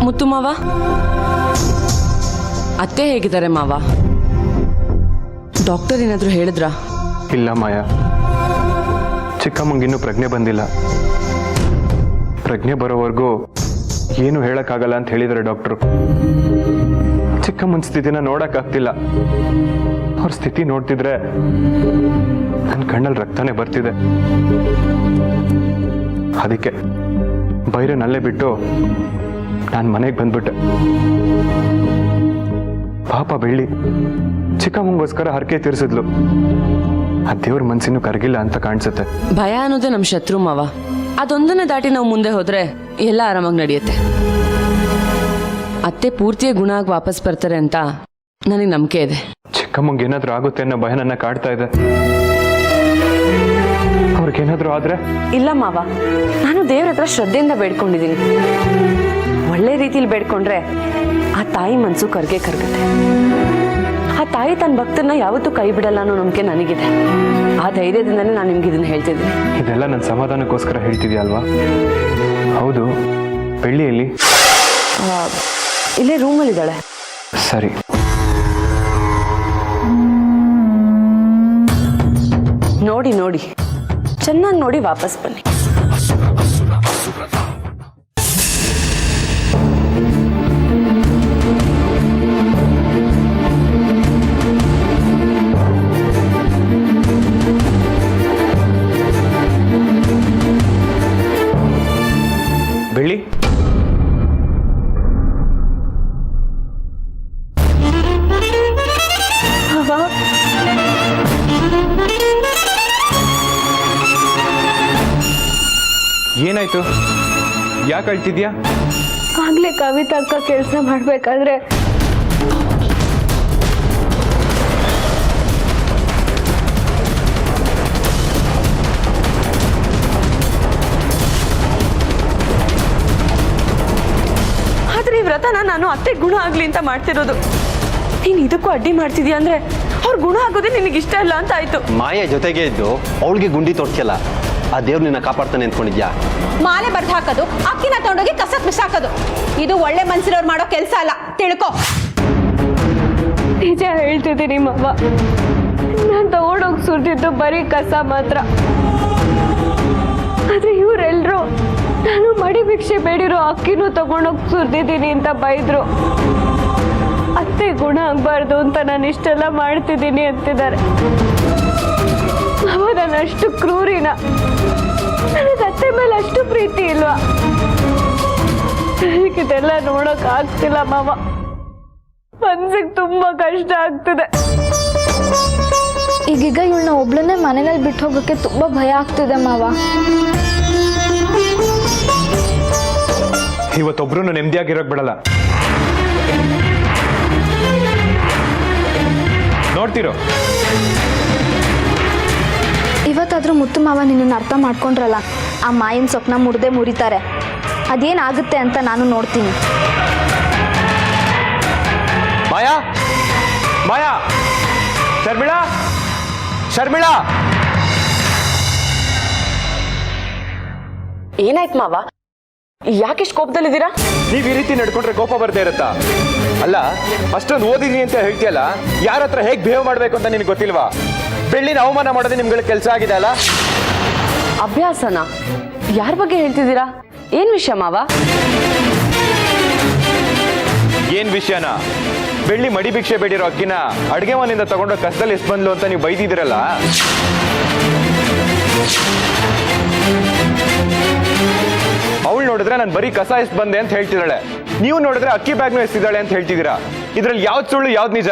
ಮುತ್ತು ಮಾವ, ಅತ್ತೆ ಹೇಗಿದ್ದಾರೆ ಮಾವ? ಡಾಕ್ಟರ್ ಏನಾದರೂ ಹೇಳಿದ್ರಾ? ಇಲ್ಲ ಮಾಯಾ, ಚಿಕ್ಕಮ್ಮಂಗಿನ್ನೂ ಪ್ರಜ್ಞೆ ಬಂದಿಲ್ಲ. ಪ್ರಜ್ಞೆ ಬರೋವರೆಗೂ ಏನು ಹೇಳಕ್ಕಾಗಲ್ಲ ಅಂತ ಹೇಳಿದ್ದಾರೆ ಡಾಕ್ಟ್ರು. ಚಿಕ್ಕಮ್ಮನ ಸ್ಥಿತಿನ ನೋಡಕ್ಕಾಗ್ತಿಲ್ಲ. ಅವ್ರ ಸ್ಥಿತಿ ನೋಡ್ತಿದ್ರೆ ನನ್ನ ಕಣ್ಣಲ್ಲಿ ರಕ್ತನೇ ಬರ್ತಿದೆ. ಅದಕ್ಕೆ ಬೈರನಲ್ಲೇ ಬಿಟ್ಟು ನಾನು ಮನೆಗೆ ಬಂದ್ಬಿಟ್ಟೆ. ಪಾಪ ಬೆಳ್ಳಿ ಚಿಕ್ಕಮ್ಮಂಗೋಸ್ಕರ ಹರಕೆ ತೀರಿಸಿದ್ಲು. ಆ ದೇವ್ರ ಮನ್ಸಿನೂ ಕರಗಿಲ್ಲ ಅಂತ ಕಾಣಿಸುತ್ತೆ. ಭಯ ಅನ್ನೋದೇ ನಮ್ಮ ಶತ್ರು ಮಾವ. ಅದೊಂದನ್ನೇ ದಾಟಿ ನಾವು ಮುಂದೆ ಹೋದ್ರೆ ಎಲ್ಲ ಆರಾಮಾಗಿ ನಡೆಯುತ್ತೆ. ಅತ್ತೆ ಪೂರ್ತಿಯಾಗಿ ಗುಣ ಆಗಿ ವಾಪಸ್ ಬರ್ತಾರೆ ಅಂತ ನನಗೆ ನಂಬಿಕೆ ಇದೆ. ಚಿಕ್ಕಮ್ಮಂಗೆ ಏನಾದ್ರೂ ಆಗುತ್ತೆ ಅನ್ನೋ ಭಯ ನನ್ನ ಕಾಡ್ತಾ ಇದೆ. ಅವ್ರಿಗೇನಾದ್ರೂ ಆದ್ರೆ? ಇಲ್ಲ ಮಾವ, ನಾನು ದೇವ್ರ ಹತ್ರ ಶ್ರದ್ಧೆಯಿಂದ ಬೇಡ್ಕೊಂಡಿದ್ದೀನಿ. ಒಳ್ಳೆ ರೀತಿಲಿ ಬೇಡ್ಕೊಂಡ್ರೆ ಆ ತಾಯಿ ಮನ್ಸು ಕರ್ಗತ್ತೆ. ಆ ತಾಯಿ ತನ್ನ ಭಕ್ತರನ್ನ ಯಾವತ್ತೂ ಕೈ ಬಿಡಲ್ಲ ಅನ್ನೋ ನಂಬಿಕೆ ನನಗಿದೆ. ಆ ಧೈರ್ಯದಿಂದನೇ ನಾನು ನಿಮ್ಗೆ ಇದನ್ನ ಹೇಳ್ತಿದ್ದೀನಿ. ಇದೆಲ್ಲ ನನ್ನ ಸಮಾಧಾನಕ್ಕೋಸ್ಕರ ಹೇಳ್ತಿದ್ಯಾ ಅಲ್ವಾ? ಹೌದು, ಬೆಳ್ಳಿಯಲ್ಲಿ ಇಲ್ಲೇ ರೂಮಲ್ಲಿದ್ದಾಳೆ. ಸರಿ. ನೋಡಿ ನೋಡಿ, ಚೆನ್ನಾಗಿ ನೋಡಿ ವಾಪಸ್ ಬನ್ನಿ. ಬೆಳ್ಳಿ, ಏನಾಯ್ತು? ಯಾಕೆ ಅಳ್ತಿದ್ಯಾ? ಆಗ್ಲೇ ಕವಿತಾ ಅಕ್ಕ ಕೆಲಸ ಮಾಡ್ಬೇಕಾದ್ರೆ ಆದ್ರೆ ಈ ವ್ರತನ ನಾನು ಅತ್ತೆ ಗುಣ ಆಗ್ಲಿ ಅಂತ ಮಾಡ್ತಿರೋದು. ನೀನ್ ಇದಕ್ಕೂ ಅಡ್ಡಿ ಮಾಡ್ತಿದ್ಯಾ ಅಂದ್ರೆ ಅವ್ರ ಗುಣ ಆಗೋದೇ ನಿನಗೆ ಇಷ್ಟ ಇಲ್ಲ ಅಂತ ಆಯ್ತು. ಮಾಯಾ ಜೊತೆಗೆ ಇದ್ದು ಅವಳಿಗೆ ಗುಂಡಿ ತೋರ್ಸಲ್ಲ. ಆ ದೇವ್ರು ನಿನ್ನ ಕಾಪಾಡ್ತಾನೆ ಅಂದ್ಕೊಂಡಿದ್ಯಾ? ಮಾಲೆ ಬರ್ದು ಹಾಕೋದು, ಅಕ್ಕಿನ ತಗೊಂಡೋಗಿ ಕಸಕ್ ಬಿಸಾಕೋದು, ಇದು ಒಳ್ಳೆ ಮನ್ಸಿರೋರು ಮಾಡೋ ಕೆಲಸ ಅಲ್ಲ, ತಿಳ್ಕೊ. ನಿಜ ಹೇಳ್ತಿದ್ದೀನಿ ಮವ್ವ, ನಾನು ತಗೊಂಡೋಗಿ ಸುರಿದಿದ್ದು ಬರೀ ಕಸ ಮಾತ್ರ. ಆದ್ರೆ ಇವರೆಲ್ರು ನಾನು ಮಡಿ ಭಿಕ್ಷೆ ಬೇಡಿರೋ ಅಕ್ಕಿನೂ ತಗೊಂಡೋಗಿ ಸುರಿದಿದ್ದೀನಿ ಅಂತ ಬೈದ್ರು. ಅತ್ತೆ ಗುಣ ಆಗ್ಬಾರ್ದು ಅಂತ ನಾನು ಇಷ್ಟೆಲ್ಲ ಮಾಡ್ತಿದ್ದೀನಿ ಅಂತಿದ್ದಾರೆ. ಮಾವ, ನಾನು ಅಷ್ಟು ಕ್ರೂರಿನ? ನನಗೆ ಅತ್ತೆ ಮೇಲೆ ಅಷ್ಟು ಪ್ರೀತಿ ಇಲ್ವಾ? ಇದೆಲ್ಲ ನೋಡಕ್ ಆಗ್ತಿಲ್ಲ ಮಾವ. ಮನ್ಸಿಗೆ ತುಂಬಾ ಕಷ್ಟ ಆಗ್ತಿದೆ. ಈಗೀಗ ಇವಳನ್ನ ಒಬ್ಳನ್ನೇ ಮನೆಯಲ್ಲಿ ಬಿಟ್ಟು ಹೋಗೋಕ್ಕೆ ತುಂಬಾ ಭಯ ಆಗ್ತಿದೆ ಮಾವ. ಇವತ್ತೊಬ್ರು ನೆಮ್ಮದಿಯಾಗಿರೋಕ್ ಬಿಡಲ್ಲ. ನೋಡ್ತಿರೋ, ಇವತ್ತಾದ್ರೂ ಮುತ್ತು ಮಾವ ನಿನ್ನನ್ನು ಅರ್ಥ ಮಾಡ್ಕೊಂಡ್ರಲ್ಲ. ಆ ಮಾಯಿನ ಸ್ವಪ್ನ ಮುರಿತಾರೆ. ಅದೇನಾಗುತ್ತೆ ಅಂತ ನಾನು ನೋಡ್ತೀನಿ. ಮಾಯಾ, ಮಾಯಾ, ಶರ್ಮಿಳಾ, ಶರ್ಮಿಳಾ. ಏನಾಯ್ತು ಮಾವ? ಯಾಕಿಷ್ಟು ಕೋಪದಲ್ಲಿದ್ದೀರಾ? ನೀವ್ ಈ ರೀತಿ ನಡ್ಕೊಂಡ್ರೆ ಕೋಪ ಬರ್ದೇ ಇರತ್ತಾ? ಅಲ್ಲ, ಅಷ್ಟೊಂದು ಓದಿದೀನಿ ಅಂತ ಹೇಳ್ತೀಯಲ್ಲ, ಯಾರ ಹತ್ರ ಹೇಗ್ ಬಿಹೇವ್ ಮಾಡ್ಬೇಕು ಅಂತ ನಿನ್ಗೆ ಗೊತ್ತಿಲ್ವಾ? ಬೆಳ್ಳಿನ ಅವಮಾನ ಮಾಡೋದೇ ನಿಮ್ಗಳ ಕೆಲಸ ಆಗಿದೆ ಅಲ್ಲ? ಅಭ್ಯಾಸನ? ಯಾರ ಬಗ್ಗೆ ಹೇಳ್ತಿದ್ದೀರಾ? ಏನ್ ವಿಷಯ ಮಾವ? ಏನ್ ವಿಷಯನ? ಬೆಳ್ಳಿ ಮಡಿ ಭಿಕ್ಷೆ ಬೇಡಿರೋ ಅಕ್ಕಿನ ಅಡ್ಗೆ ಮನೆಯಿಂದ ತಗೊಂಡು ಕಸದಲ್ಲಿ ಎಷ್ಟು ಬಂದ್ಲು ಅಂತ ನೀವು ಬೈದಿದ್ದೀರಲ್ಲ. ಅವಳು ನೋಡಿದ್ರೆ ನಾನು ಬರೀ ಕಸ ಎಷ್ಟು ಬಂದೆ ಅಂತ ಹೇಳ್ತಿದ್ದಾಳೆ. ನೀವು ನೋಡಿದ್ರೆ ಅಕ್ಕಿ ಬ್ಯಾಗ್ನು ಎಷ್ಟಿದ್ದಾಳೆ ಅಂತ ಹೇಳ್ತಿದ್ದೀರಾ. ಇದ್ರಲ್ಲಿ ಯಾವ್ದು ಸುಳ್ಳು ಯಾವ್ದು ನಿಜ?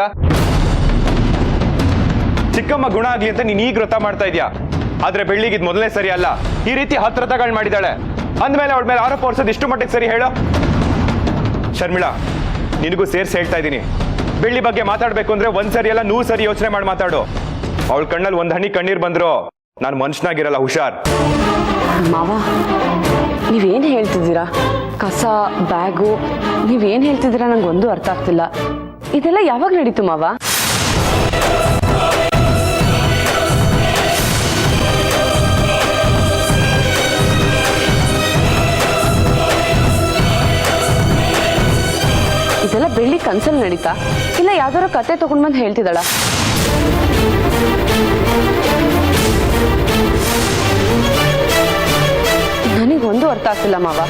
ಚಿಕ್ಕಮ್ಮ ಗುಣ ಆಗ್ಲಿ ಅಂತ ನೀನ್ ಈಗ ವ್ರತ ಮಾಡ್ತಾ ಇದ್ಯಾ. ಆದ್ರೆ ಬೆಳ್ಳಿಗೆ ಇದು ಮೊದಲನೇ ಸರಿ ಅಲ್ಲ. ಈ ರೀತಿ 10 ವ್ರತಗಳು ಮಾಡಿದಾಳೆ ಅಂದ್ಮೇಲೆ ಅವಳ ಮೇಲೆ ಆರೋಪ ಹೊರಿಸೋದು ಇಷ್ಟು ಮಟ್ಟಿಗೆ ಸರಿ ಹೇಳೋ? ಶರ್ಮಿಳಾ, ನಿನಗೂ ಸೇರ್ಸಿ ಹೇಳ್ತಾ ಇದ್ದೀನಿ, ಬೆಳ್ಳಿ ಬಗ್ಗೆ ಮಾತಾಡ್ಬೇಕು ಅಂದ್ರೆ ಒಂದ್ಸರಿ ಅಲ್ಲ 100 ಸರಿ ಯೋಚನೆ ಮಾಡಿ ಮಾತಾಡು. ಅವಳ ಕಣ್ಣಲ್ಲಿ ಒಂದ್ ಹನಿ ಕಣ್ಣೀರ್ ಬಂದ್ರು ನಾನು ಮನುಷ್ಯನಾಗಿರಲ್ಲ, ಹುಷಾರ್. ಮಾವ, ನೀವೇನು ಹೇಳ್ತಿದ್ದೀರಾ? ಕಸ, ಬ್ಯಾಗು, ನೀವೇನು ಹೇಳ್ತಿದ್ದೀರಾ ನಂಗೊಂದು ಅರ್ಥ ಆಗ್ತಿಲ್ಲ. ಇದೆಲ್ಲ ಯಾವಾಗ ನಡೀತು ಮಾವ? ಕನ್ಸಲ್ ನಡೀತಾ ಇಲ್ಲ ಯಾವ್ದಾರ ಕತೆ ತಗೊಂಡ್ ಬಂದು ಹೇಳ್ತಿದ್ದಾಳ? ನನಗೊಂದು ಅರ್ಥ ಆಗ್ತಿಲ್ಲ ಮಾವ.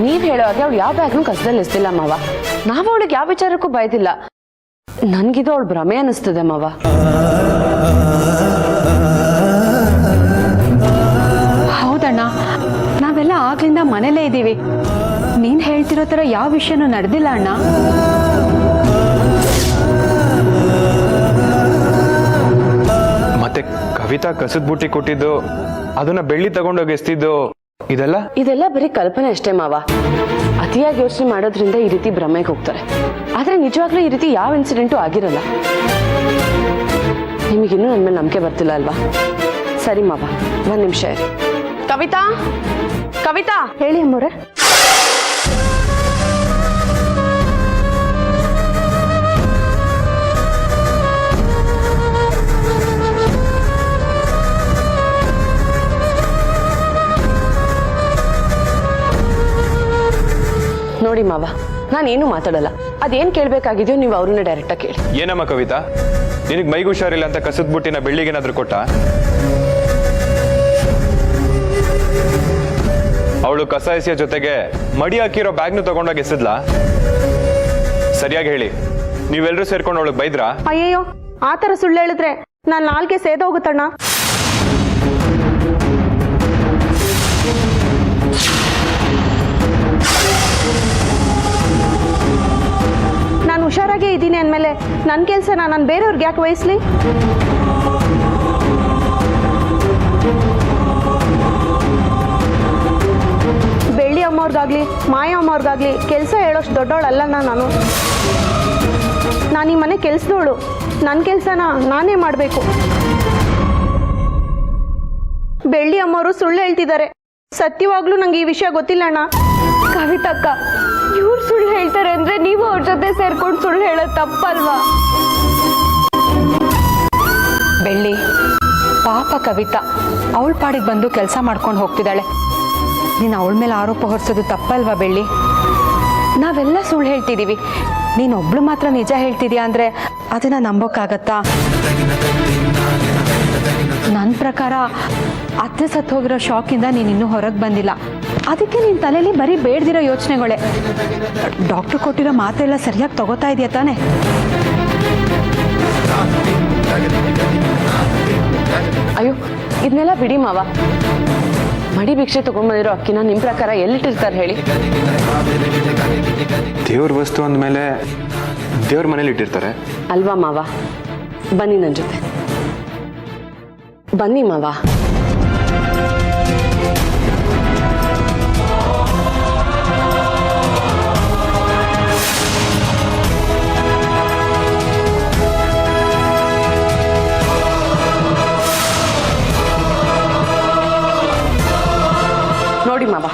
ನೀವ್ ಹೇಳೋ ಹಾಗೆ ಅವಳು ಯಾವ ಬ್ಯಾಗ್ನು ಕಸದಲ್ಲಿ ಎಸ್ತಿಲ್ಲ ಮಾವ. ನಾವ್ ಅವಳಿಗೆ ಯಾವ ವಿಚಾರಕ್ಕೂ ಬೈದಿಲ್ಲ. ನನ್ಗಿದು ಅವಳು ಭ್ರಮೆ ಅನಿಸ್ತದೆ ಮಾವ. ಹೌದಣ್ಣ, ನಾವೆಲ್ಲ ಆಗ್ಲಿಂದ ಮನೇಲೇ ಇದ್ದೀವಿ. ನೀನ್ ಹೇಳ್ತಿರೋ ತರ ಯಾವ ವಿಷಯನೂ ನಡೆದಿಲ್ಲ ಅಣ್ಣ. ಮತ್ತೆ ಕವಿತಾ ಕಸದ ಬುಟ್ಟಿ ಕೊಟ್ಟಿದ್ದು, ಅದನ್ನ ಬೆಳ್ಳಿ ತಗೊಂಡೋಗಿ ಎಸ್ತಿದ್ದು, ಇದೆಲ್ಲ ಬರೀ ಕಲ್ಪನೆ ಅಷ್ಟೇ ಮಾವ. ಅತಿಯಾಗಿ ಯೋಚನೆ ಮಾಡೋದ್ರಿಂದ ಈ ರೀತಿ ಭ್ರಮೆಗೆ ಹೋಗ್ತಾರೆ. ಆದ್ರೆ ನಿಜವಾಗ್ಲೂ ಈ ರೀತಿ ಯಾವ ಇನ್ಸಿಡೆಂಟು ಆಗಿರಲ್ಲ. ನಿಮಗಿನ್ನೂ ನನ್ನ ಮೇಲೆ ನಂಬಿಕೆ ಬರ್ತಿಲ್ಲ ಅಲ್ವಾ? ಸರಿ ಮಾವ, ಒಂದ್ ನಿಮಿಷ ಇರಿ. ಕವಿತಾ, ಕವಿತಾ, ಹೇಳಿ ಅಮ್ಮೋರೆ. ನೋಡಿ ಮಾವ, ನಾನೇನು ಮಾತಾಡಲ್ಲ. ಅದೇನ್ ಕೇಳ್ಬೇಕಾಗಿದ್ಯೋ ನೀವು ಅವ್ರನ್ನ ಡೈರೆಕ್ಟಾಗಿ ಕೇಳಿ. ಏನಮ್ಮ ಕವಿತಾ, ನಿನಗೆ ಮೈಗೆ ಹುಷಾರಿಲ್ಲ ಅಂತ ಕಸದ ಬುಟ್ಟಿನ ಬೆಳ್ಳಿಗೇನಾದ್ರೂ ಕೊಟ್ಟ? ಅವಳು ಕಸ ಎಸೆಯ ಜೊತೆಗೆ ಮಡಿ ಹಾಕಿರೋ ಬ್ಯಾಗ್ನು ತಗೊಂಡೋಗಿ ಎಸೆದ್ಲಾ? ಸರಿಯಾಗಿ ಹೇಳಿ, ನೀವೆಲ್ಲರೂ ಸೇರ್ಕೊಂಡು ಅವಳಿಗೆ ಬೈದ್ರಾ? ಅಯ್ಯಯ್ಯೋ, ಆ ಥರ ಸುಳ್ಳು ಹೇಳಿದ್ರೆ ನಾನು ನಾಲ್ಗೆ ಸೇದೋಗುತ್ತಣ್ಣ. ನಾನು ಹುಷಾರಾಗೇ ಇದ್ದೀನಿ ಅಂದಮೇಲೆ ನನ್ನ ಕೆಲಸನ ನಾನು ಬೇರೆಯವ್ರಿಗೆ ಯಾಕೆ ವಹಿಸ್ಲಿ? ಬೆಳ್ಳಿ ಅಮ್ಮವ್ರಿಗಾಗ್ಲಿ ಮಾಯ ಅಮ್ಮವ್ರಿಗಾಗ್ಲಿ ಕೆಲಸ ಹೇಳೋಷ್ಟು ದೊಡ್ಡವಳಲ್ಲ ನಾನು. ಈ ಮನೆ ಕೆಲಸದವಳು. ನನ್ನ ಕೆಲಸನ ನಾನೇ ಮಾಡಬೇಕು. ಬೆಳ್ಳಿ ಅಮ್ಮವರು ಸುಳ್ಳು ಹೇಳ್ತಿದ್ದಾರೆ. ಸತ್ಯವಾಗ್ಲೂ ನಂಗೆ ಈ ವಿಷಯ ಗೊತ್ತಿಲ್ಲ ಅಣ್ಣ. ಕವಿತಕ್ಕ, ಇವ್ರು ಸುಳ್ಳು ಹೇಳ್ತಾರೆ ಅಂದ್ರೆ ನೀವು ಅವ್ರ ಜೊತೆ ಸೇರ್ಕೊಂಡು ಸುಳ್ಳು ಹೇಳೋದು ತಪ್ಪಲ್ವಾ? ಬೆಳ್ಳಿ, ಪಾಪ ಕವಿತಾ ಅವಳ ಪಾಡಿಗೆ ಬಂದು ಕೆಲಸ ಮಾಡ್ಕೊಂಡು ಹೋಗ್ತಿದ್ದಾಳೆ. ನೀನು ಅವಳ ಮೇಲೆ ಆರೋಪ ಹೊರಿಸೋದು ತಪ್ಪಲ್ವಾ ಬೆಳ್ಳಿ? ನಾವೆಲ್ಲ ಸುಳ್ಳು ಹೇಳ್ತಿದ್ದೀವಿ, ನೀನೊಬ್ಳು ಮಾತ್ರ ನಿಜ ಹೇಳ್ತಿದ್ಯಾ ಅಂದರೆ ಅದನ್ನು ನಂಬೋಕ್ಕಾಗತ್ತಾ? ನನ್ನ ಪ್ರಕಾರ ಅತ್ತೆ ಸತ್ತು ಹೋಗಿರೋ ಶಾಕಿಂದ ನೀನಿನ್ನೂ ಹೊರಗೆ ಬಂದಿಲ್ಲ. ಅದಕ್ಕೆ ನಿನ್ನ ತಲೆಯಲ್ಲಿ ಬರೀ ಬೇಡ್ದಿರೋ ಯೋಚನೆಗಳೇ. ಡಾಕ್ಟ್ರು ಕೊಟ್ಟಿರೋ ಮಾತ್ರೆಲ್ಲ ಸರಿಯಾಗಿ ತಗೋತಾ ಇದೆಯಾ ತಾನೆ? ಅಯ್ಯೋ, ಇದನ್ನೆಲ್ಲ ಬಿಡಿ ಮಾವ. ಮಡಿ ಭಿಕ್ಷೆ ತಗೊಂಡ್ಬಂದಿರೋ ಅಕ್ಕಿನ ನಿಮ್ ಪ್ರಕಾರ ಎಲ್ಲಿಟ್ಟಿರ್ತಾರೆ ಹೇಳಿ? ದೇವ್ರ ವಸ್ತು ಅಂದಮೇಲೆ ದೇವ್ರ ಮನೇಲಿ ಇಟ್ಟಿರ್ತಾರೆ ಅಲ್ವಾ ಮಾವ? ಬನ್ನಿ ನನ್ನ ಜೊತೆ, ಬನ್ನಿ ಮಾವ. ನೋಡಿ ಮಾವ,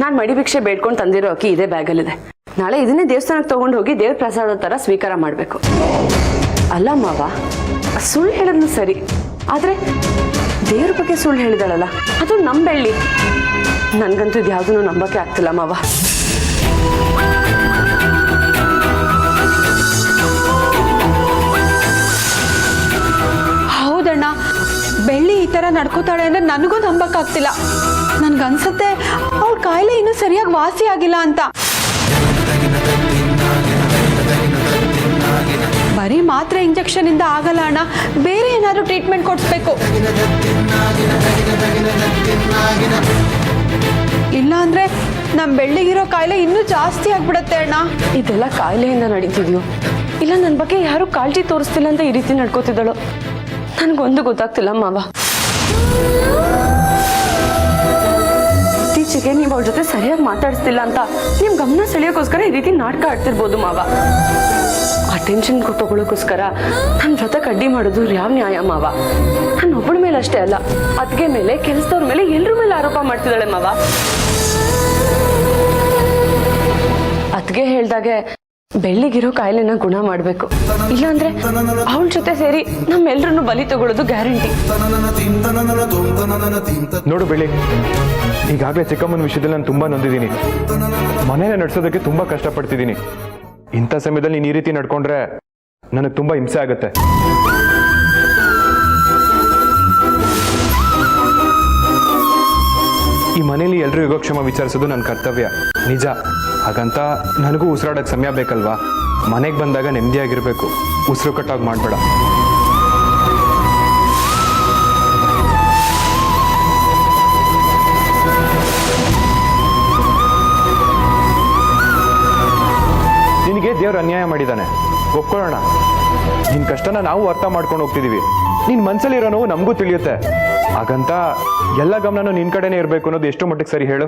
ನಾನು ಮಡಿ ಭಿಕ್ಷೆ ಬೇಡ್ಕೊಂಡು ತಂದಿರೋ ಅಕ್ಕಿ ಇದೇ ಬ್ಯಾಗಲ್ಲಿದೆ. ನಾಳೆ ಇದನ್ನೇ ದೇವಸ್ಥಾನಕ್ಕೆ ತಗೊಂಡು ಹೋಗಿ ದೇವ್ರ ಪ್ರಸಾದ ತರ ಸ್ವೀಕಾರ ಮಾಡಬೇಕು. ಅಲ್ಲ ಮಾವ, ಸುಳ್ಳು ಹೇಳೋದು ಸರಿ, ಆದ್ರೆ ದೇವ್ರ ಬಗ್ಗೆ ಸುಳ್ಳು ಹೇಳಿದಾಳಲ್ಲ, ಅದು ನಮ್ಮ ಬೆಳ್ಳಿ. ನನ್ಗಂತೂ ಇದು ಯಾವುದನ್ನು ನಂಬಕ್ಕೆ ಆಗ್ತಿಲ್ಲ ಮಾವ. ಹೌದಣ್ಣ, ಬೆಳ್ಳಿ ಈ ಥರ ನಡ್ಕೋತಾಳೆ ಅಂದರೆ ನನಗೂ ನಂಬಕ್ಕಾಗ್ತಿಲ್ಲ. ನನ್ಗನ್ಸುತ್ತೆ ಅವಳ ಕಾಯಿಲೆ ಇನ್ನೂ ಸರಿಯಾಗಿ ವಾಸಿ ಆಗಿಲ್ಲ ಅಂತ. ಬರೀ ಮಾತ್ರೆ ಇಂಜೆಕ್ಷನ್ ಇಂದ ಆಗಲ್ಲ ಅಣ್ಣ, ಬೇರೆ ಏನಾದರೂ ಟ್ರೀಟ್ಮೆಂಟ್ ಕೊಡಿಸ್ಬೇಕು. ಇಲ್ಲ ಅಂದ್ರೆ ನಮ್ಮ ಬೆಳ್ಳಿಗಿರೋ ಕಾಯಿಲೆ ಇನ್ನೂ ಜಾಸ್ತಿ ಆಗ್ಬಿಡತ್ತೆ ಅಣ್ಣ. ಇದೆಲ್ಲ ಕಾಯಿಲೆಯಿಂದ ನಡೀತಿದ್ಯೋ ಇಲ್ಲ ನನ್ನ ಬಗ್ಗೆ ಯಾರು ಕಾಳಜಿ ತೋರಿಸ್ತಿಲ್ಲ ಅಂತ ಈ ರೀತಿ ನಡ್ಕೋತಿದ್ದಳು? ನನ್ಗೊಂದು ಗೊತ್ತಾಗ್ತಿಲ್ಲ ಮಾವ. ಇತ್ತೀಚೆಗೆ ನೀವು ಅವ್ರ ಜೊತೆ ಸರಿಯಾಗಿ ಮಾತಾಡಿಸ್ತಿಲ್ಲ ಅಂತ ನಿಮ್ ಗಮನ ಸೆಳೆಯೋಕ್ಕೋಸ್ಕರ ಈ ರೀತಿ ನಾಟಕ ಆಡ್ತಿರ್ಬೋದು ಮಾವ. ಅಟೆನ್ಷನ್ ತಗೊಳ್ಳೋಕ್ಕೋಸ್ಕರ ನನ್ನ ಜೊತೆ ಕಡ್ಡಿ ಮಾಡೋದು ಯಾವ ನ್ಯಾಯ ಮಾವ? ನಾನು ಒಬ್ಬಳ ಮೇಲೆ ಅಷ್ಟೇ ಅಲ್ಲ, ಅತ್ತಿಗೆ ಮೇಲೆ, ಕೆಲಸದವ್ರ ಮೇಲೆ, ಎಲ್ಲರ ಮೇಲೆ ಆರೋಪ ಮಾಡ್ತಿದ್ದಾಳೆ ಮಾವ. ಅತ್ತಿಗೆ ಹೇಳ್ದಾಗೆ ಬೆಳ್ಳಿಗಿರೋ ಕಾಯಿಲೆನ ಗುಣ ಮಾಡಬೇಕು, ಇಲ್ಲಾಂದ್ರೆ ಅವಳ ಜೊತೆ ಸೇರಿ ನಮ್ಮೆಲ್ರನ್ನು ಬಲಿ ತಗೊಳ್ಳೋದು ಗ್ಯಾರಂಟಿ. ನೋಡು ಬೆಳ್ಳಿ, ಈಗಾಗಲೇ ಚಿಕ್ಕಮ್ಮನ ವಿಷಯದಲ್ಲಿ ನಾನು ತುಂಬಾ ನೊಂದಿದ್ದೀನಿ. ಮನೇನ ನಡೆಸೋದಕ್ಕೆ ತುಂಬಾ ಕಷ್ಟಪಡ್ತಿದ್ದೀನಿ. ಇಂಥ ಸಮಯದಲ್ಲಿ ನೀನು ಈ ರೀತಿ ನಡ್ಕೊಂಡ್ರೆ ನನಗೆ ತುಂಬಾ ಹಿಂಸೆ ಆಗುತ್ತೆ. ಈ ಮನೇಲಿ ಎಲ್ಲರೂ ಯೋಗಕ್ಷೇಮ ವಿಚಾರಿಸೋದು ನನ್ನ ಕರ್ತವ್ಯ ನಿಜ. ಹಾಗಂತ ನನಗೂ ಉಸಿರಾಡೋಕ್ಕೆ ಸಮಯ ಬೇಕಲ್ವಾ? ಮನೆಗೆ ಬಂದಾಗ ನೆಮ್ಮದಿಯಾಗಿರ್ಬೇಕು, ಉಸಿರು ಕಟ್ಟಾಗಿ ಮಾಡಬೇಡ. ನಿನಗೆ ದೇವ್ರು ಅನ್ಯಾಯ ಮಾಡಿದ್ದಾನೆ, ಒಪ್ಕೊಳ್ಳೋಣ. ನಿನ್ನ ಕಷ್ಟನ ನಾವು ಅರ್ಥ ಮಾಡ್ಕೊಂಡು ಹೋಗ್ತಿದೀವಿ. ನಿನ್ನ ಮನಸ್ಸಲ್ಲಿರೋ ನೋವು ನಮಗೂ ತಿಳಿಯುತ್ತೆ. ಹಾಗಂತ ಎಲ್ಲ ಗಮನನೂ ನಿನ್ನ ಕಡೆನೇ ಇರಬೇಕು ಅನ್ನೋದು ಎಷ್ಟು ಮಟ್ಟಿಗೆ ಸರಿ ಹೇಳು?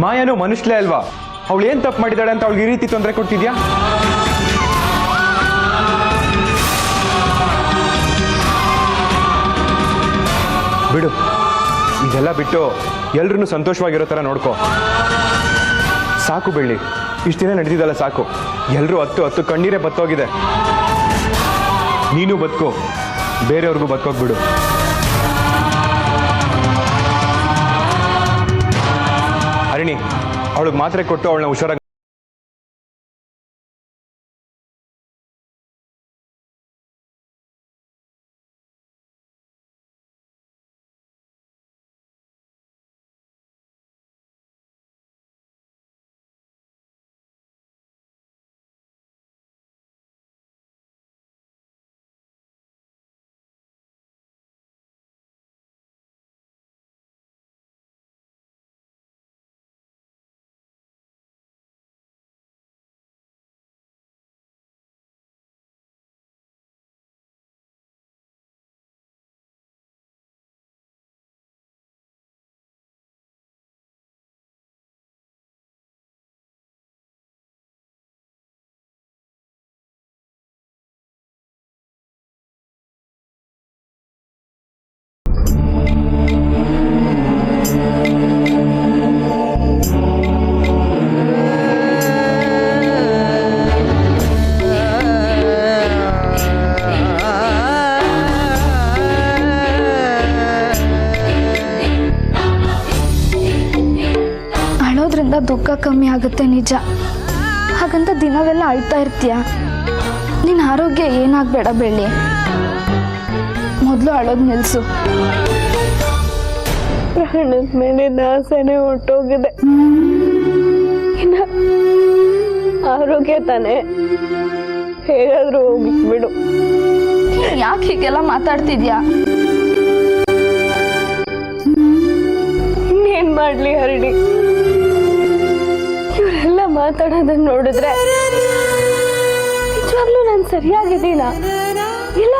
ಮಾಯನು ಮನುಷ್ಯಲೇ ಅಲ್ವಾ? ಅವಳು ಏನ್ ತಪ್ಪು ಮಾಡಿದಾಳೆ ಅಂತ ಅವಳಿಗೆ ಈ ರೀತಿ ತೊಂದರೆ ಕೊಡ್ತಿದ್ಯಾ? ಬಿಡು, ಇದೆಲ್ಲ ಬಿಟ್ಟು ಎಲ್ರೂ ಸಂತೋಷವಾಗಿರೋ ಥರ ನೋಡ್ಕೋ. ಸಾಕು ಬೆಳ್ಳಿ, ಇಷ್ಟು ದಿನ ನಡೆದಿದ್ದಲ್ಲ ಸಾಕು. ಎಲ್ಲರೂ ಹತ್ತು ಕಣ್ಣೀರೇ ಬತ್ತೋಗಿದೆ. ನೀನು ಬದುಕೋ, ಬೇರೆಯವ್ರಿಗೂ ಬದುಕೋಗ್ಬಿಡು. ಹರಿಣಿ, ಅವಳಿಗೆ ಮಾತ್ರೆ ಕೊಟ್ಟು ಅವಳನ್ನ ಹುಷಾರಾಗಿ ದುಃಖ ಕಮ್ಮಿ ಆಗುತ್ತೆ ನಿಜ. ಹಾಗಂತ ದಿನವೆಲ್ಲ ಅಳ್ತಾ ಇರ್ತೀಯ. ನಿನ್ನ ಆರೋಗ್ಯ ಏನಾಗಬೇಡ ಬೆಳ್ಳಿ. ಮೊದಲು ಅಳೋದು ನಿಲ್ಲಿಸು. ಪ್ರಾಣದ ಮೇಲೆ ಆಸೆನೆ ಹೊಟ್ಟೋಗಿದೆ. ಇನ್ನ ಆರೋಗ್ಯ ತಾನೆ, ಹೇಗಾದ್ರೂ ಹೋಗ್ಬಿಡು. ಯಾಕೆ ಹೀಗೆಲ್ಲ ಮಾತಾಡ್ತಿದ್ಯಾ? ಇನ್ನೇನ್ ಮಾಡ್ಲಿ ಹರಿಣಿ, ಇವರೆಲ್ಲ ಮಾತಾಡೋದನ್ನ ನೋಡಿದ್ರೆ ನಿಜವಾಗ್ಲೂ ನಾನು ಸರಿಯಾಗಿದ್ದೀನ ಇಲ್ಲ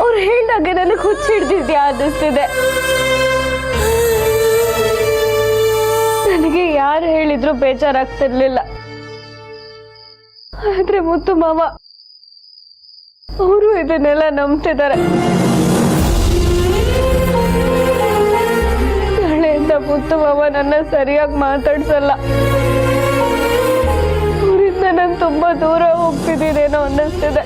ಅವ್ರು ಹೇಳ್ದಾಗೆ ನನಗೆ ಹುಚ್ಚಿಡ್ದಿದ್ಯಾ ಅನ್ನಿಸ್ತಿದೆ. ನನಗೆ ಯಾರು ಹೇಳಿದ್ರು ಬೇಜಾರಾಗ್ತಿರ್ಲಿಲ್ಲ. ಆದ್ರೆ ಮುತ್ತು ಮಾವ ಅವರು ಇದನ್ನೆಲ್ಲ ನಂಬ್ತಿದ್ದಾರೆ. ನಾಳೆಯಿಂದ ಮುತ್ತು ಮಾವ ನನ್ನ ಸರಿಯಾಗಿ ಮಾತಾಡ್ಸಲ್ಲ. ಅವರಿಂದ ನಾನು ತುಂಬಾ ದೂರ ಹೋಗ್ತಿದ್ದೀನೇನೋ ಅನ್ನಿಸ್ತಿದೆ.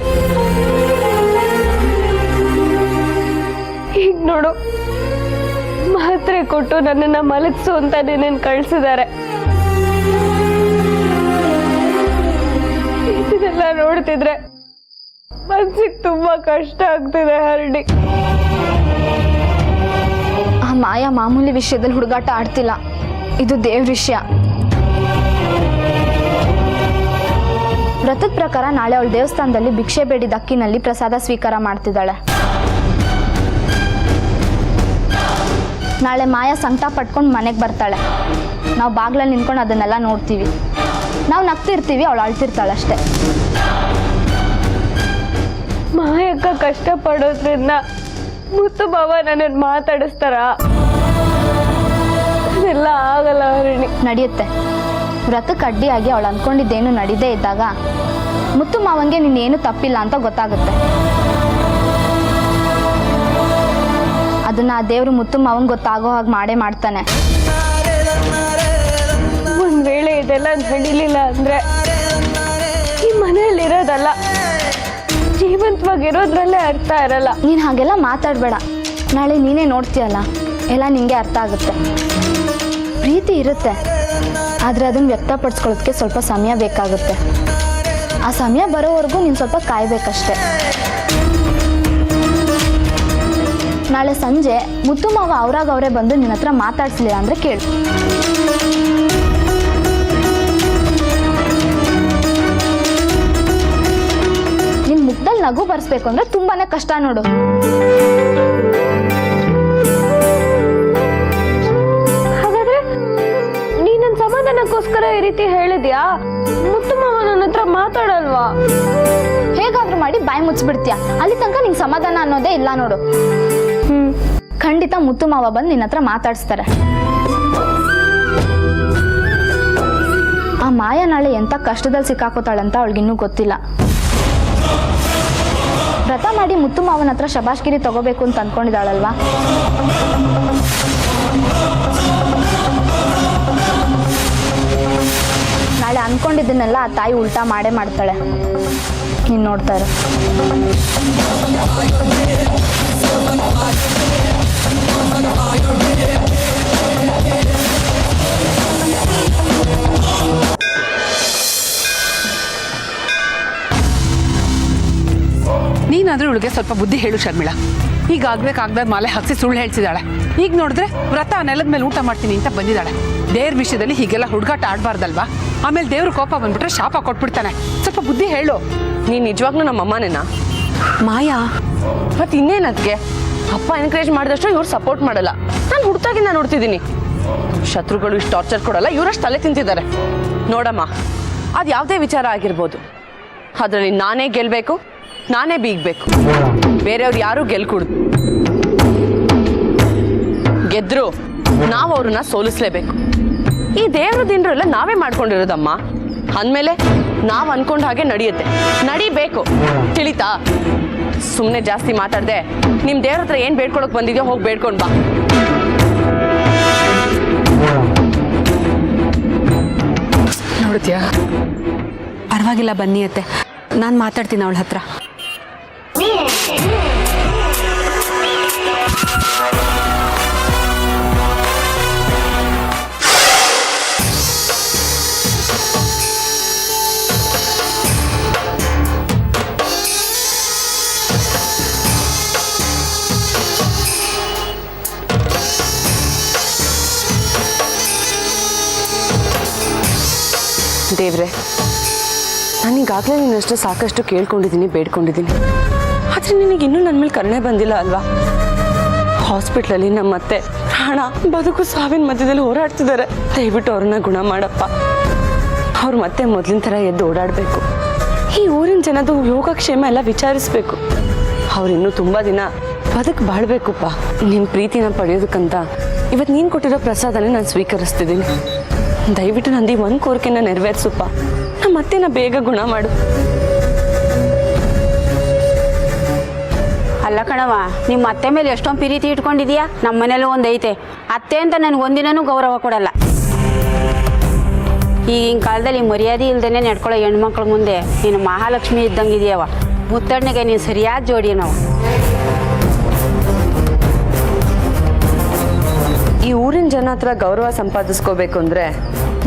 ಈಗ ನೋಡು, ಮಾತ್ರೆ ಕೊಟ್ಟು ನನ್ನನ್ನ ಮಲಗಿಸು ಅಂತ ನೀನೇನ್ ಕಳ್ಸಿದ್ದಾರೆ. ಇದನ್ನೆಲ್ಲ ನೋಡ್ತಿದ್ರೆ ಮನ್ಸಿಗೆ ತುಂಬಾ ಕಷ್ಟ ಆಗ್ತಿದೆ ಹರಡಿ. ಆ ಮಾಯಾ ಮಾಮೂಲಿ ವಿಷಯದಲ್ಲಿ ಹುಡುಗಾಟ ಆಡ್ತಿಲ್ಲ. ಇದು ದೇವ್ರ ವಿಷಯ. ವ್ರತದ ಪ್ರಕಾರ ನಾಳೆ ಅವಳು ದೇವಸ್ಥಾನದಲ್ಲಿ ಭಿಕ್ಷೆ ಬೇಡಿದ ಅಕ್ಕಿನಲ್ಲಿ ಪ್ರಸಾದ ಸ್ವೀಕಾರ ಮಾಡ್ತಿದ್ದಾಳೆ. ನಾಳೆ ಮಾಯಾ ಸಂಕಟ ಪಟ್ಕೊಂಡು ಮನೆಗೆ ಬರ್ತಾಳೆ. ನಾವು ಬಾಗ್ಲಲ್ಲಿ ನಿಂತ್ಕೊಂಡು ಅದನ್ನೆಲ್ಲ ನೋಡ್ತೀವಿ. ನಾವು ನಗ್ತಿರ್ತೀವಿ, ಅವಳು ಅಳ್ತಿರ್ತಾಳೆ ಅಷ್ಟೇ. ಮಾಯಕ್ಕ ಕಷ್ಟ ಪಡೋದ್ರಿಂದ ಮುತ್ತು ಬಾವ ನನ್ನನ್ನು ಮಾತಾಡಿಸ್ತಾರ? ಅದೆಲ್ಲ ಆಗಲ್ಲ ಹರಿಣಿ. ನಡೆಯುತ್ತೆ. ವ್ರತಕ್ಕೆ ಅಡ್ಡಿಯಾಗಿ ಅವಳು ಅಂದ್ಕೊಂಡಿದ್ದೇನು ನಡೀದೇ ಇದ್ದಾಗ ಮುತ್ತು ಮಾವಂಗೆ ನೀನೇನು ತಪ್ಪಿಲ್ಲ ಅಂತ ಗೊತ್ತಾಗುತ್ತೆ. ಅದನ್ನ ಆ ದೇವ್ರು ಮುತ್ತು ಮಾವಂಗೆ ಗೊತ್ತಾಗೋ ಹಾಗೆ ಮಾಡೇ ಮಾಡ್ತಾನೆ. ಒಂದ್ ವೇಳೆ ಇದೆಲ್ಲ ನಡೀಲಿಲ್ಲ ಅಂದ್ರೆ ಈ ಮನೆಯಲ್ಲಿರೋದಲ್ಲ, ಜೀವಂತವಾಗಿರೋದ್ರಲ್ಲೇ ಅರ್ಥ ಇರಲ್ಲ. ನೀನು ಹಾಗೆಲ್ಲ ಮಾತಾಡಬೇಡ. ನಾಳೆ ನೀನೇ ನೋಡ್ತೀಯಲ್ಲ, ಎಲ್ಲ ನಿಂಗೆ ಅರ್ಥ ಆಗುತ್ತೆ. ಪ್ರೀತಿ ಇರುತ್ತೆ, ಆದರೆ ಅದನ್ನು ವ್ಯಕ್ತಪಡಿಸ್ಕೊಳ್ಳೋದಕ್ಕೆ ಸ್ವಲ್ಪ ಸಮಯ ಬೇಕಾಗುತ್ತೆ. ಆ ಸಮಯ ಬರೋವರೆಗೂ ನೀನು ಸ್ವಲ್ಪ ಕಾಯಬೇಕಷ್ಟೆ. ನಾಳೆ ಸಂಜೆ ಮುತ್ತು ಮಾವ ಅವರೇ ಬಂದು ನಿನ್ನ ಹತ್ರ ಮಾತಾಡ್ಸಲಿಲ್ಲ ಅಂದರೆ ಕೇಳು. ನಿನ್ನ ಮುಖದಲ್ಲಿ ನಗು ಬರ್ಸ್ಬೇಕು ಅಂದರೆ ತುಂಬಾನೇ ಕಷ್ಟ ನೋಡು. ಹಾಗಾದ್ರೆ ನೀ ನನ್ನ ಸಮಾಧಾನಕ್ಕೋಸ್ಕರ ಈ ರೀತಿ ಹೇಳಿದ್ಯಾ? ಮುತ್ತು ಮಾವ ನನ್ನ ಹತ್ರ ಮಾತಾಡಲ್ವಾ? ಹೇಗಾದ್ರೂ ಮಾಡಿ ಬಾಯಿ ಮುಚ್ಚಿಬಿಡ್ತೀಯ. ಅಲ್ಲಿ ತನಕ ನಿಂಗೆ ಸಮಾಧಾನ ಅನ್ನೋದೇ ಇಲ್ಲ ನೋಡು. ಖಂಡಿತ ಮುತ್ತು ಮಾವ ಬಂದು ನಿನ್ನ ಹತ್ರ ಮಾತಾಡಿಸ್ತಾರೆ. ಆ ಮಾಯ ನಾಳೆ ಎಂಥ ಕಷ್ಟದಲ್ಲಿ ಸಿಕ್ಕಾಕೋತಾಳಂತ ಅವಳಿಗಿನ್ನೂ ಗೊತ್ತಿಲ್ಲ. ವ್ರತ ಮಾಡಿ ಮುತ್ತು ಮಾವನ ಹತ್ರ ಶಬಾಷ್ಗಿರಿ ತಗೋಬೇಕು ಅಂತ ಅಂದ್ಕೊಂಡಿದ್ದಾಳಲ್ವಾ? ನಾಳೆ ಅನ್ಕೊಂಡಿದ್ದನ್ನೆಲ್ಲ ಆ ತಾಯಿ ಉಲ್ಟಾ ಮಾಡೇ ಮಾಡ್ತಾಳೆ. ನೀನು ನೋಡ್ತಾ ಇರು. ನೀನಾದ್ರೂ ಇವಳಿಗೆ ಸ್ವಲ್ಪ ಬುದ್ಧಿ ಹೇಳು ಶರ್ಮಿಳಾ. ಈಗ ಆಗ್ಬೇಕಾಗ್ದ ಮಾಲೆ ಹಾಕ್ಸಿ ಸುಳ್ಳು ಹೇಳ್ತಿದ್ದಾಳೆ. ಈಗ ನೋಡಿದ್ರೆ ವ್ರತ ನೆಲದ ಮೇಲೆ ಊಟ ಮಾಡ್ತೀನಿ ಅಂತ ಬಂದಿದ್ದಾಳೆ. ದೇವ್ರ ವಿಷಯದಲ್ಲಿ ಹೀಗೆಲ್ಲ ಹುಡುಗಾಟ ಆಡ್ಬಾರ್ದಲ್ವಾ? ಆಮೇಲೆ ದೇವ್ರ ಕೋಪ ಬಂದ್ಬಿಟ್ರೆ ಶಾಪ ಕೊಟ್ಬಿಡ್ತಾನೆ. ಸ್ವಲ್ಪ ಬುದ್ಧಿ ಹೇಳು. ನೀನ್ ನಿಜವಾಗ್ಲೂ ನಮ್ಮ ಅಮ್ಮನೇನಾ? ಮಾಯಾ, ಮತ್ತೆ ಇನ್ನೇನದ್ಗೆ? ಅಪ್ಪ ಎನ್ಕರೇಜ್ ಮಾಡಿದಷ್ಟು ಇವ್ರು ಸಪೋರ್ಟ್ ಮಾಡಲ್ಲ. ನಾನು ಹುಡ್ತಾಗಿಂದ ನೋಡ್ತಿದ್ದೀನಿ. ಶತ್ರುಗಳು ಇಷ್ಟು ಟಾರ್ಚರ್ ಕೊಡಲ್ಲ, ಇವರಷ್ಟು ತಲೆ ತಿಂತಿದ್ದಾರೆ. ನೋಡಮ್ಮ, ಅದು ಯಾವುದೇ ವಿಚಾರ ಆಗಿರ್ಬೋದು, ಅದರಲ್ಲಿ ನಾನೇ ಗೆಲ್ಬೇಕು, ನಾನೇ ಬೀಗ್ಬೇಕು. ಬೇರೆಯವ್ರು ಯಾರು ಗೆಲ್ಕೂಡ್ದು. ಗೆದ್ರು ನಾವು ಅವ್ರನ್ನ ಸೋಲಿಸ್ಲೇಬೇಕು. ಈ ದೇವ್ರ ದಿನರು ಎಲ್ಲ ನಾವೇ ಮಾಡ್ಕೊಂಡಿರೋದಮ್ಮ. ಅಂದಮೇಲೆ ನಾವು ಅನ್ಕೊಂಡ ಹಾಗೆ ನಡೆಯುತ್ತೆ, ನಡಿಬೇಕು. ತಿಳಿತಾ? ಸುಮ್ಮನೆ ಜಾಸ್ತಿ ಮಾತಾಡ್ದೆ ನಿಮ್ ದೇವ್ರ ಹತ್ರ ಏನ್ ಬೇಡ್ಕೊಳಕ್ ಬಂದಿದ್ಯೋ ಹೋಗಿ ಬೇಡ್ಕೊಂಡ್ ಬಾ. ನೋಡ್ತೀಯಾ? ಪರವಾಗಿಲ್ಲ, ಬನ್ನಿ ಅತ್ತೆ, ನಾನು ಮಾತಾಡ್ತೀನಿ ಅವಳ ಹತ್ರ. ದೇವ್ರೆ, ನಾನೀಗಾಗಲೇ ನಿನ್ನಷ್ಟು ಸಾಕಷ್ಟು ಕೇಳ್ಕೊಂಡಿದ್ದೀನಿ, ಬೇಡ್ಕೊಂಡಿದ್ದೀನಿ. ಆದರೆ ನಿನಗಿನ್ನೂ ನನ್ನ ಮೇಲೆ ಕರುಣೆ ಬಂದಿಲ್ಲ ಅಲ್ವಾ? ಹಾಸ್ಪಿಟ್ಲಲ್ಲಿ ನಮ್ಮ ಅತ್ತೆ ಪ್ರಾಣ ಬದುಕು ಸಾವಿನ ಮಧ್ಯದಲ್ಲಿ ಹೋರಾಡ್ತಿದ್ದಾರೆ. ದಯವಿಟ್ಟು ಅವ್ರನ್ನ ಗುಣ ಮಾಡಪ್ಪ. ಅವ್ರು ಮತ್ತೆ ಮೊದಲಿನ ಥರ ಎದ್ದು ಓಡಾಡಬೇಕು. ಈ ಊರಿನ ಜನದು ಯೋಗಕ್ಷೇಮ ಎಲ್ಲ ವಿಚಾರಿಸ್ಬೇಕು. ಅವ್ರಿನ್ನೂ ತುಂಬ ದಿನ ಬದುಕು ಬಾಳ್ಬೇಕಪ್ಪ. ನಿನ್ನ ಪ್ರೀತಿನ ಪಡೆಯೋದಕ್ಕಂತ ಇವತ್ತು ನೀನು ಕೊಟ್ಟಿರೋ ಪ್ರಸಾದನೇ ನಾನು ಸ್ವೀಕರಿಸ್ತಿದ್ದೀನಿ. ದಯವಿಟ್ಟು ನಂದು ಒಂದು ಕೋರಿಕೆನ ನೆರವೇರಿಸಪ್ಪ. ನಮ್ಮ ಅತ್ತೆನ ಬೇಗ ಗುಣ ಮಾಡು. ಅಲ್ಲ ಕಣವ, ನಿಮ್ಮ ಅತ್ತೆ ಮೇಲೆ ಎಷ್ಟೊಂದು ಪ್ರೀತಿ ಇಟ್ಕೊಂಡಿದೀಯಾ. ನಮ್ಮ ಮನೇಲೂ ಒಂದು ಐತೆ. ಅತ್ತೆ ಅಂತ ನನಗೆ ಒಂದಿನೂ ಗೌರವ ಕೊಡಲ್ಲ. ಈಗಿನ ಕಾಲದಲ್ಲಿ ಮರ್ಯಾದೆ ಇಲ್ದೇ ನಡ್ಕೊಳ್ಳೋ ಹೆಣ್ಮಕ್ಳ ಮುಂದೆ ನೀನು ಮಹಾಲಕ್ಷ್ಮಿ ಇದ್ದಂಗಿದೆಯವ. ಮುತ್ತಣ್ಣಗೆ ನೀನು ಸರಿಯಾದ ಜೋಡಿ ನಾವು. ಈ ಊರಿನ ಜನ ಹತ್ರ ಗೌರವ ಸಂಪಾದಿಸ್ಕೋಬೇಕು ಅಂದರೆ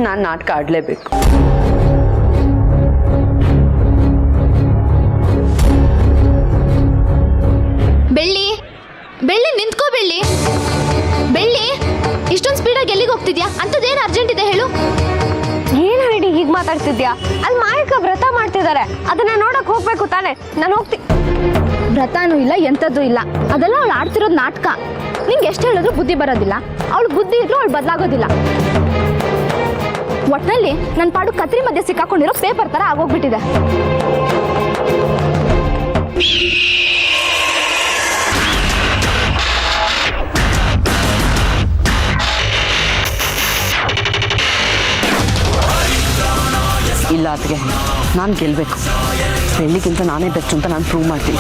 ನಾನು ನಾಟಕ ಆಡಲೇಬೇಕು. ಬೆಳ್ಳಿ, ಬೆಳ್ಳಿ ನಿಂತ್ಕೋ. ಬೆಳ್ಳಿ, ಬೆಳ್ಳಿ, ಇಷ್ಟೊಂದು ಸ್ಪೀಡಾಗಿ ಎಲ್ಲಿಗೆ ಹೋಗ್ತಿದ್ಯಾ? ಅಂಥದ್ದೇನು ಅರ್ಜೆಂಟ್ ಇದೆ ಹೇಳು. ಏನ್ ಐಡಿ ಹೀಗೆ ಮಾತಾಡ್ತಿದ್ಯಾ? ಅಲ್ಲಿ ಮಾಯಕ ವ್ರತ ಮಾಡ್ತಿದ್ದಾರೆ, ಅದನ್ನ ನೋಡಕ್ ಹೋಗ್ಬೇಕು ತಾನೆ. ನಾನು ಹೋಗ್ತೀನಿ. ವ್ರತನೂ ಇಲ್ಲ, ಎಂಥದ್ದು ಇಲ್ಲ. ಅದೆಲ್ಲ ಅವಳು ಆಡ್ತಿರೋದು ನಾಟಕ. ನಿಂಗೆ ಎಷ್ಟು ಹೇಳಿದ್ರು ಬುದ್ಧಿ ಬರೋದಿಲ್ಲ. ಅವಳು ಬುದ್ಧಿ ಇದ್ರೂ ಅವಳು ಬದಲಾಗೋದಿಲ್ಲ. ಒಟ್ಟಿನಲ್ಲಿ ನನ್ನ ಪಾಡು ಕತ್ರಿ ಮಧ್ಯೆ ಸಿಕ್ಕಾಕೊಂಡಿರೋ ಪೇಪರ್ ಥರ ಆಗೋಗ್ಬಿಟ್ಟಿದೆ. ಇಲ್ಲ ಅದಕ್ಕೆ ನಾನು ಗೆಲ್ಲಬೇಕು. ಬೆಳ್ಳಿಗಿಂತ ನಾನೇ ಬೆಸ್ಟ್ ಅಂತ ನಾನು ಪ್ರೂವ್ ಮಾಡ್ತೀನಿ.